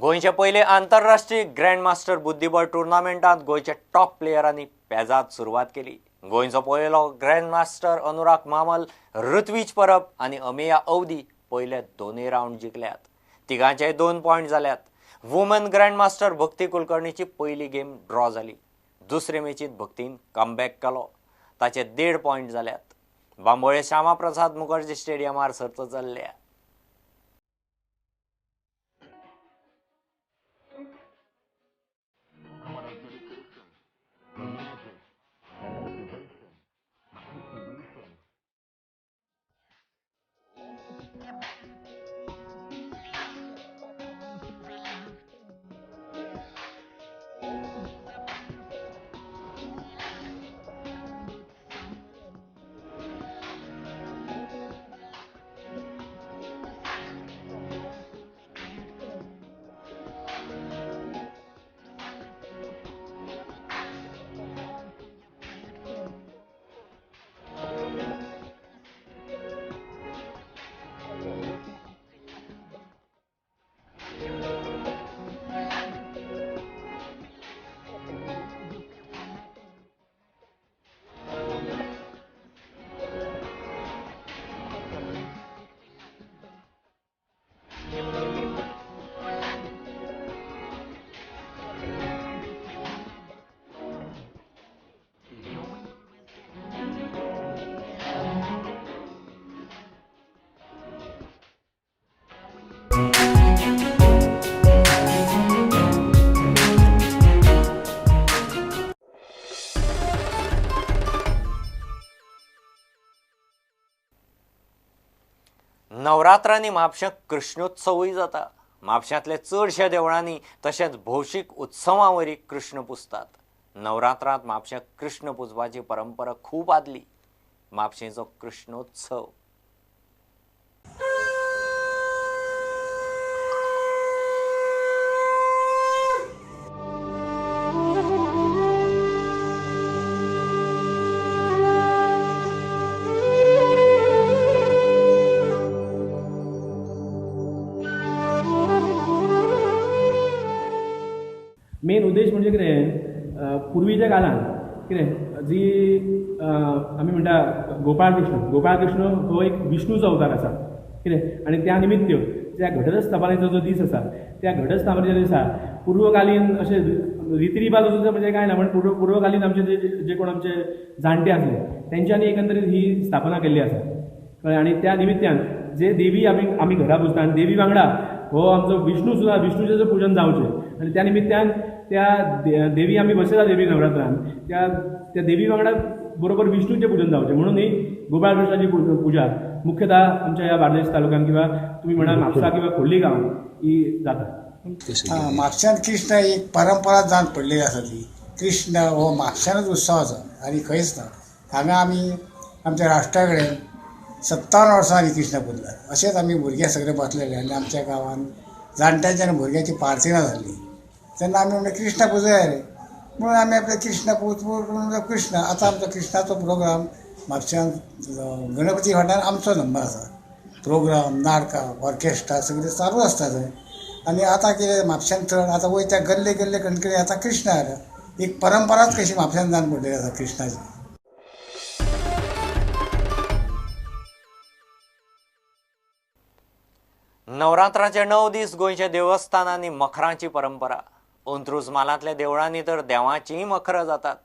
गोंयचे पहिले आंतरराष्ट्रीय ग्रँडमास्टर बुद्धिबळ टुर्नामेंटात गोंयच्या टॉप प्लेयरांनी पेजात सुरवात केली। गोंयचो पयलो ग्रँडमास्टर अनुराग मामल, ऋत्विज परब आनी अमेया अवधी पयले दोनूय राउंड जिखल्यात। तिगांचेय 2 पॉइंट जाल्यात। वुमन ग्रँडमास्टर भक्ती कुलकर्णीची पयली गेम ड्रॉ जाली। दुसरे मॅचीत भक्तीन कमबॅक केलो, ताचे 1.5 पॉइंट जाल्यात। बांबोळे श्यामा प्रसाद मुखर्जी स्टेडियमार सर्त चल्ल्या। नवरात्रांनी म्हापश्यांत कृष्णोत्सवूय जाता। म्हापश्यांतले चडशा देवळांनी तशेंच भौशीक उत्सवांवरी कृष्ण पुजतात। नवरात्रांत म्हापश्यांत कृष्ण पुजपाची परंपरा खूब आदली। म्हापशेंचो कृष्णोत्सव मेन उद्देश म्हणजे कितें, पुर्वीच्या काळान कितें जी आमी म्हणटा गोपाळ कृष्ण हो एक विष्णूचो अवतार आसा कितें, आनी त्या निमित्त त्या घटस्थापनेचो जो दीस आसा त्या घटस्थापनेच्या दिसा पूर्वकालीन अशें रिती रिवाज म्हणजे कांय ना, पण पूर्वकालीन आमचे जे कोण आमचे जाणटे आसले तेंच्यांनी एकंदरीत ही स्थापना केल्ली आसा कळ्ळें। आनी त्या निमित्तान जे देवी आमी घरा पुजता आनी देवी वांगडा हो आमचो विष्णू सुद्दां विष्णूचें पुजन जावचें आनी त्या निमित्तान त्या देवी आमी बसयता देवी नवरात्रान त्या देवी वांगडा बरोबर विष्णूचें पुजन जावचें म्हणून ही गोपाळ कृष्णाची पुजा मुख्यतः आमच्या ह्या बार्देस तालुक्यान किंवा तुमी म्हणा म्हापसा किंवा खोर्ली गांवांत ही जाता। म्हापश्यांत कृष्ण एक परंपरा जावन पडलेली आसा ती। कृष्ण हो म्हापश्यांतूच उत्सव आसा आनी खंयच ना। हांगा आमी आमच्या राष्ट्रा कडेन 57 वर्सां आनी कृष्ण पुजल्यात। अशेंच आमी भुरगे सगळे बसलेले आनी आमच्या गांवांत जाणट्यांची आनी भुरग्यांची पार्थिनां जाल्ली तेन्ना आमी म्हणलें कृष्ण पुजया रे म्हणून आमी आपले कृष्ण पूज कृष्ण। आतां आमचो कृष्णाचो प्रोग्राम म्हापश्यांत गणपती फाटल्यान आमचो नंबर आसा। प्रोग्राम, नाटकां, ऑर्केस्ट्रा सगळें चालू आसता थंय। आनी आतां कितें म्हापश्यांत चड आतां वयत्या गल्ले गल्ले कणकणी आतां कृष्ण आयला। एक परंपराच कशी म्हापश्यांत जावन पडलेली आसा कृष्णाची। नवरात्राचे 9 दीस गोंयच्या देवस्थानांनी मखरांची परंपरा। अंत्रूज मालांतल्या देवळांनी तर देवांचीय मखरां जातात।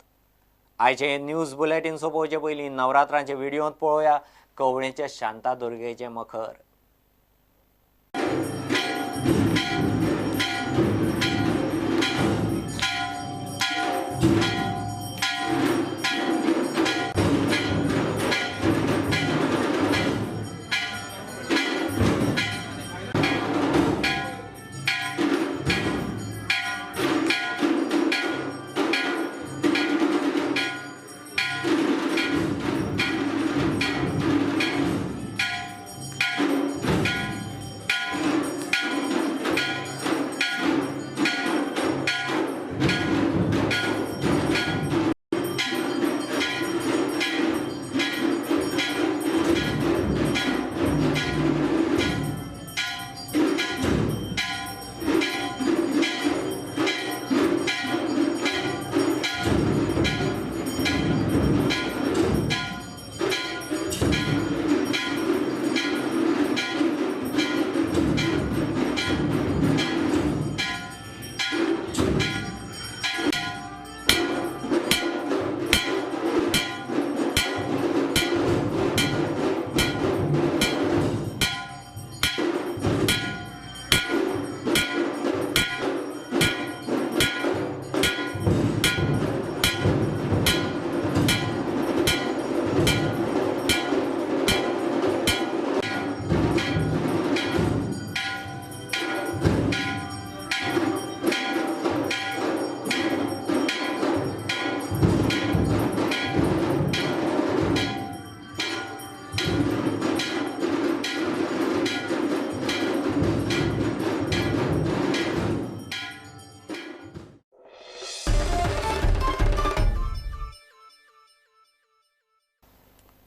आयचे न्यूज बुलेटीन सोंपोवचे पयलीं नवरात्रांचे व्हिडिओंत पळोवया कवळेच्या शांतादुर्गेचें मखर।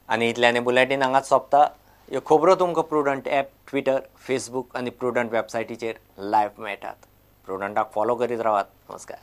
आनी इतल्यानी बुलेटीन हांगाच सोंपता. ह्यो खबरो तुमकां प्रुडंट ॲप, ट्विटर, फेसबूक आनी प्रुडंट वेबसायटीचेर लायव्ह मेळटात. प्रुडंटाक फॉलो करीत रावात. नमस्कार.